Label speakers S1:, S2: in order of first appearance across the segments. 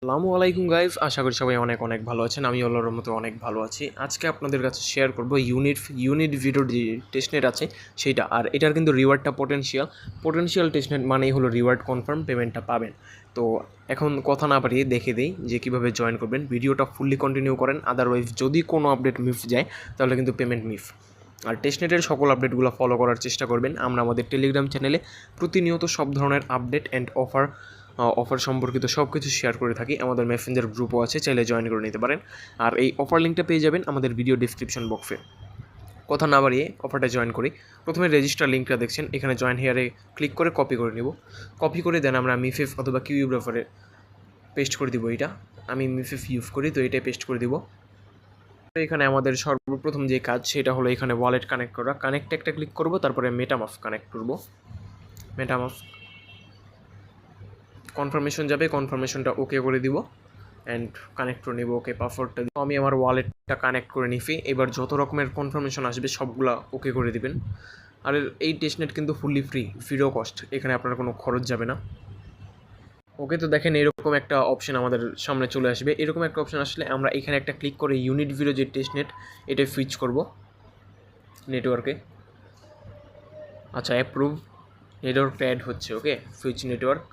S1: আসসালামু আলাইকুম গাইস, আশা করি সবাই অনেক অনেক ভালো আছেন। আমি আল্লাহর মতো অনেক ভালো আছি। আজকে আপনাদের কাছে শেয়ার করব ইউনিট ভিডিওর যে টেস্টনেট আছে সেইটা। আর এটার কিন্তু রিওয়ার্ডটা পোটেনশিয়াল টেস্টনেট মানেই হলো রিওয়ার্ড কনফার্ম, পেমেন্টটা পাবেন। তো এখন কথা না বাড়িয়ে দেখে দিই যে কীভাবে জয়েন করবেন। ভিডিওটা ফুললি কন্টিনিউ করেন, আদারওয়াইজ যদি কোনো আপডেট মিস যায় তাহলে কিন্তু পেমেন্ট মিস। আর টেস্টনেটের সকল আপডেটগুলো ফলো করার চেষ্টা করবেন। আমরা আমাদের টেলিগ্রাম চ্যানেলে প্রতিনিয়ত সব ধরনের আপডেট অ্যান্ড অফার সম্পর্কিত সব কিছু শেয়ার করে থাকি। আমাদের মেসেঞ্জার গ্রুপও আছে, চাইলে জয়েন করে নিতে পারেন। আর এই অফার লিঙ্কটা পেয়ে যাবেন আমাদের ভিডিও ডিসক্রিপশন বক্সে। কথা না বাড়িয়ে অফারটা জয়েন করি। প্রথমে রেজিস্টার লিঙ্কটা দেখছেন, এখানে জয়েন হেয়ারে ক্লিক করে কপি করে নিব। কপি করে দেন আমরা মিফেফ অথবা কিউ ব্রাউজারে পেস্ট করে দিব। এটা আমি মিফেফ ইউজ করি, তো এটাই পেস্ট করে দিব। এখানে আমাদের সর্বপ্রথম যে কাজ সেটা হলো এখানে ওয়ালেট কানেক্ট করা। কানেক্ট একটা ক্লিক করব, তারপরে মেটামাস্ক কানেক্ট করব। মেটামাস্ক কনফার্মেশন যাবে, কনফার্মেশনটা ওকে করে দিব অ্যান্ড কানেক্ট করে নিব। ওকে, পাসওয়ার্ডটা দিব। আমি আমার ওয়ালেটটা কানেক্ট করে নিছি। এবার যত রকমের কনফার্মেশন আসবে সবগুলা ওকে করে দিবেন। আর এই টেস্টনেট কিন্তু ফুললি ফ্রি, জিরো কস্ট, এখানে আপনার কোনো খরচ যাবে না। ওকে, তো দেখেন এরকম একটা অপশন আমাদের সামনে চলে আসবে। এরকম একটা অপশন আসলে আমরা এখানে একটা ক্লিক করে ইউনিট ভিডিও যে টেস্টনেট এটা সুইচ করব নেটওয়ার্কে। আচ্ছা, অ্যাপ্রুভ, নেটওয়ার্কটা অ্যাড হচ্ছে। ওকে, সুইচ নেটওয়ার্ক।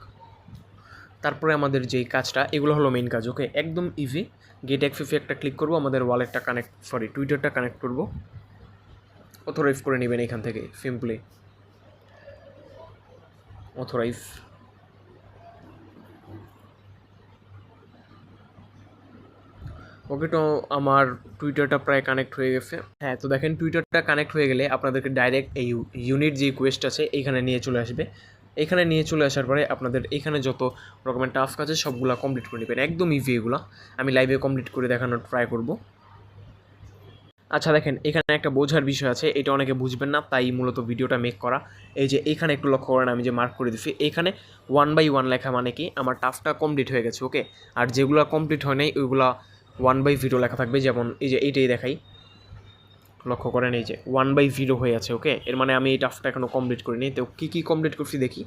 S1: তারপরে আমাদের যেই কাজটা, এগুলো হলো মেইন কাজ। ওকে, একদম ইজি। গেট অ্যাক্সেসে একটা ক্লিক করব, আমাদের ওয়ালেটটা টুইটারটা কানেক্ট করব। অথরাইজ করে নেবেন এখান থেকে সিম্পলি অথরাইজ। ওকে, তো আমার টুইটারটা প্রায় কানেক্ট হয়ে গেছে। হ্যাঁ, তো দেখেন টুইটারটা কানেক্ট হয়ে গেলে আপনাদেরকে ডাইরেক্ট এই ইউনিট যে কোয়েস্ট আছে এইখানে নিয়ে চলে আসবে। এখানে নিয়ে চলে আসার পরে আপনাদের এখানে যত রকমের টাস্ক আছে সবগুলো কমপ্লিট করে নেবেন। একদম ইজি এগুলো। আমি লাইভে কমপ্লিট করে দেখানোর ট্রাই করব। আচ্ছা, দেখেন এখানে একটা বোঝার বিষয় আছে, এটা অনেকে বুঝবেন না, তাই মূলত ভিডিওটা মেক করা। এই যে এখানে একটু লক্ষ্য করেন, আমি যে মার্ক করে দিচ্ছি এখানে 1/1 লেখা মানে কি আমার টাস্কটা কমপ্লিট হয়ে গেছে। ওকে, আর যেগুলো কমপ্লিট হয় নাই ওইগুলো 1/0 লেখা থাকবে। যেমন এই যে এইটাই দেখাই, লক্ষ্য করেন এই যে 1/0 হয়ে আছে। ওকে, এর মানে আমি এই টাস্কটা এখনও কমপ্লিট করিনি। তো কী কী কমপ্লিট করছি দেখি।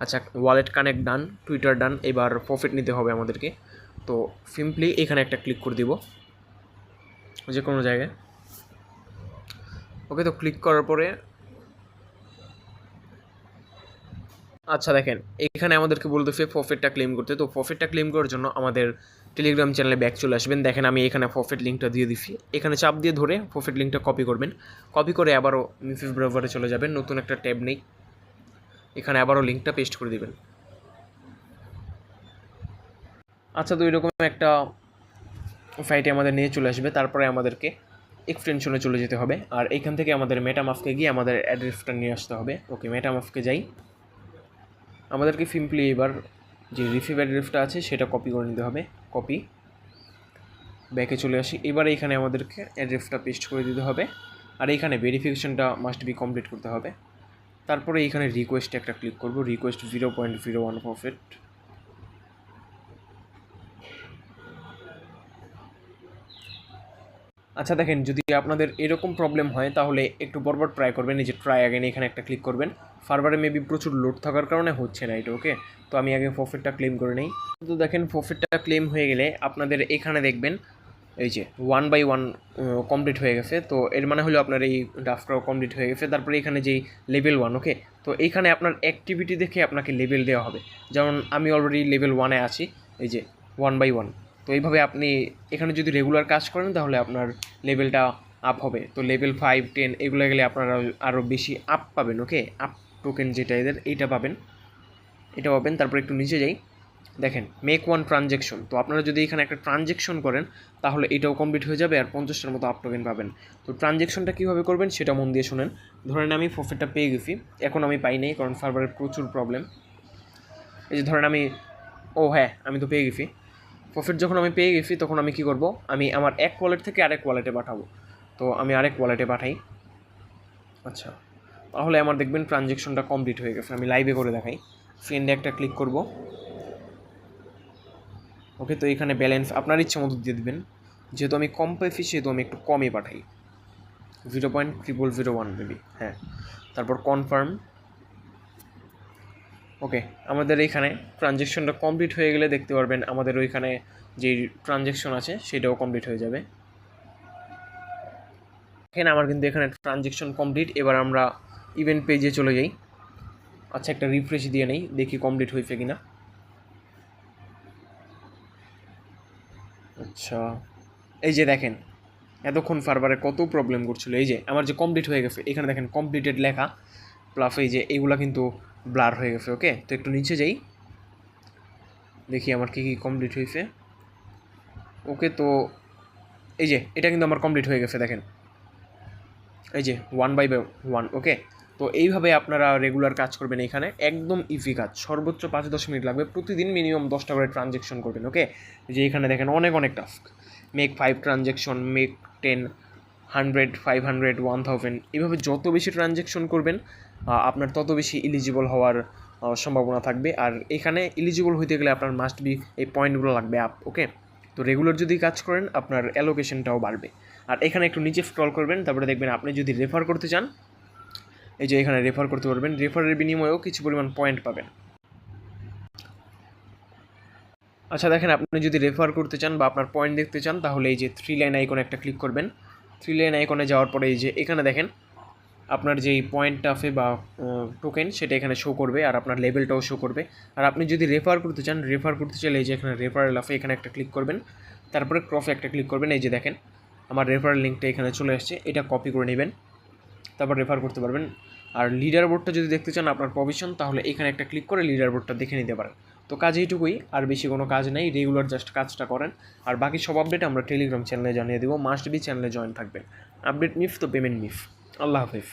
S1: আচ্ছা, ওয়ালেট কানেক্ট ডান, টুইটার ডান, এবার প্রফিট নিতে হবে আমাদেরকে। তো সিম্পলি এখানে একটা ক্লিক করে দিব যে কোনো জায়গায়। ওকে, তো ক্লিক করার পরে আচ্ছা দেখেন এখানে আমাদেরকে বলতেছে প্রফিটটা ক্লেম করতে। তো প্রফিটটা ক্লেম করার জন্য আমাদের টেলিগ্রাম চ্যানেলে ব্যাক চলে আসবেন। দেখেন আমি এখানে প্রফিট লিঙ্কটা দিয়ে দিচ্ছি। এখানে চাপ দিয়ে ধরে প্রফিট লিঙ্কটা কপি করবেন। কপি করে আবারও মিফিফ ব্রাউজারে চলে যাবেন, নতুন একটা ট্যাব নেই, এখানে আবারও লিঙ্কটা পেস্ট করে দিবেন। আচ্ছা, তো এরকম একটা সাইটে আমাদের নিয়ে চলে আসবে। তারপরে আমাদেরকে এক্সটেনশনে চলে যেতে হবে। আর এখান থেকে আমাদের মেটামাস্কে গিয়ে আমাদের অ্যাড্রেসটা নিয়ে আসতে হবে। ওকে, মেটামাস্কে যাই। আমাদেরকে সিম্পলি এবার যে রিসিভ অ্যাড্রেসটা আছে সেটা কপি করে নিতে হবে। কপি, ব্যাকে চলে আসি। এবার এইখানে আমাদেরকে অ্যাড্রেসটা পেস্ট করে দিতে হবে। আর এইখানে ভেরিফিকেশনটা মাস্ট বি কমপ্লিট করতে হবে। তারপরে এইখানে রিকোয়েস্টে একটা ক্লিক করব, রিকোয়েস্ট 0.01 প্রফিট। আচ্ছা দেখেন, যদি আপনাদের এরকম প্রবলেম হয় তাহলে একটু বরবার ট্রাই করবেন। এই যে ট্রাই অ্যাগেন, এখানে একটা ক্লিক করবেন। সার্ভারে মেবি প্রচুর লোড থাকার কারণে হচ্ছে না এটা। ওকে, তো আমি আগে প্রফিটটা ক্লেম করে নেই। তো দেখেন প্রফিটটা ক্লেম হয়ে গেলে আপনাদের এখানে দেখবেন এই যে 1/1 কমপ্লিট হয়ে গেছে। তো এর মানে হলো আপনার এই টাস্কটাও কমপ্লিট হয়ে গেছে। তারপরে এখানে যেই লেভেল 1। ওকে, তো এইখানে আপনার অ্যাক্টিভিটি দেখে আপনাকে লেভেল দেওয়া হবে। যেমন আমি অলরেডি লেভেল 1-এ আছি, এই যে 1/1। তো এইভাবে আপনি এখানে যদি রেগুলার কাজ করেন তাহলে আপনার লেভেলটা আপ হবে। তো লেভেল 5, 10 এগুলো গেলে আপনারা আরও বেশি আপ পাবেন। ওকে, আপ টোকেন যেটা এদের এইটা পাবেন, এটা পাবেন। তারপর একটু নিচে যাই, দেখেন মেক ওয়ান ট্রানজ্যাকশন। তো আপনারা যদি এখানে একটা ট্রানজ্যাকশন করেন তাহলে এটাও কমপ্লিট হয়ে যাবে আর 50টার মতো আপ টোকেন পাবেন। তো ট্রানজ্যাকশনটা কীভাবে করবেন সেটা মন দিয়ে শুনেন। ধরেন আমি প্রফিটটা পেয়ে গেছি, এখন আমি পাই নাই কারণ সার্ভারের প্রচুর প্রবলেম। এই যে ধরেন আমি, ও হ্যাঁ আমি তো পেয়ে গেছি। প্রফিট যখন আমি পেয়ে গেছি তখন আমি কী করব, আমি আমার এক ওয়ালেট থেকে আরেক ওয়ালেটে পাঠাবো। তো আমি আরেক ওয়ালেটে পাঠাই। আচ্ছা, তাহলে আমার দেখবেন ট্রানজ্যাকশনটা কমপ্লিট হয়ে গেছে। আমি লাইভে করে দেখাই। ফ্রেন্ডে একটা ক্লিক করব। ওকে, তো এখানে ব্যালেন্স আপনার ইচ্ছে মতো দিয়ে দেবেন। যেহেতু আমি কম পেয়েছি সেহেতু আমি একটু কমই পাঠাই, 0.0001 মেবি। হ্যাঁ, তারপর কনফার্ম। ওকে, আমাদের এইখানে ট্রানজ্যাকশনটা কমপ্লিট হয়ে গেলে দেখতে পারবেন আমাদের ওইখানে যে ট্রানজ্যাকশন আছে সেটাও কমপ্লিট হয়ে যাবে। এখানে আমার কিন্তু এখানে ট্রানজ্যাকশন কমপ্লিট। এবার আমরা ইভেন্ট পেজে চলে যাই। আচ্ছা, একটা রিফ্রেশ দিয়ে নেই, দেখি কমপ্লিট হয়েছে কিনা। আচ্ছা, এই যে দেখেন এতক্ষণ সার্ভারে কত প্রবলেম করছিল। এই যে আমার যে কমপ্লিট হয়ে গেছে, এখানে দেখেন কমপ্লিটেড লেখা, প্লাস এই যে এইগুলা কিন্তু ব্লার হয়ে গেছে। ওকে, তো একটু নিচে যাই, দেখি আমার কী কী কমপ্লিট হয়েছে। ওকে, তো এই যে এটা কিন্তু আমার কমপ্লিট হয়ে গেছে, দেখেন এই যে 1/1। ওকে, তো এইভাবে আপনারা রেগুলার কাজ করবেন। এখানে একদম ইজি কাজ, সর্বোচ্চ 5-10 মিনিট লাগবে। প্রতিদিন মিনিমাম 10টা করে ট্রানজ্যাকশন করবেন। ওকে, যে এখানে দেখেন অনেক অনেক টাস্ক, মেক 5 ট্রানজ্যাকশন, মেক 10, 100, 500, 1000, এইভাবে যত বেশি ট্রানজ্যাকশন করবেন আপনার তত বেশি এলিজিবল হওয়ার সম্ভাবনা থাকবে। আর এখানে এলিজিবল হইতে গেলে আপনার মাস্ট বি এই পয়েন্টগুলো লাগবে আপ। ওকে, তো রেগুলার যদি কাজ করেন আপনার অ্যালোকেশনটাও বাড়বে। আর এখানে একটু নিচে স্ক্রল করবেন, তারপরে দেখবেন আপনি যদি রেফার করতে চান, এই যে এখানে রেফার করতে পারবেন, রেফারের বিনিময়েও কিছু পরিমাণ পয়েন্ট পাবেন। আচ্ছা দেখেন, আপনি যদি রেফার করতে চান বা আপনার পয়েন্ট দেখতে চান, তাহলে এই যে 3 লাইন আইকনে একটা ক্লিক করবেন। 3 লাইন আইকনে যাওয়ার পরে এই যে এখানে দেখেন আপনার যেই পয়েন্টটা আছে বা টোকেন সেটা এখানে শো করবে, আর আপনার লেভেলটাও শো করবে। আর আপনি যদি রেফার করতে চান, রেফার করতে চাইলে এই যে এখানে রেফারেল আছে, এখানে একটা ক্লিক করবেন, তারপরে ক্রফে একটা ক্লিক করবেন। এই যে দেখেন আমার রেফারেল লিঙ্কটা এখানে চলে আসছে, এটা কপি করে নেবেন, তারপর রেফার করতে পারবেন। আর লিডার বোর্ডটা যদি দেখতে চান আপনার প্রভিশন, তাহলে এখানে একটা ক্লিক করে লিডার বোর্ডটা দেখে নিতে পারেন। তো কাজ এইটুকুই, আর বেশি কোনো কাজ নেই, রেগুলার জাস্ট কাজটা করেন। আর বাকি সব আপডেট আমরা টেলিগ্রাম চ্যানেলে জানিয়ে দেবো, মাস্ট বি চ্যানেলে জয়েন থাকবেন। আপডেট মিফ তো পেমেন্ট মিফ। আল্লাহ হাফিজ।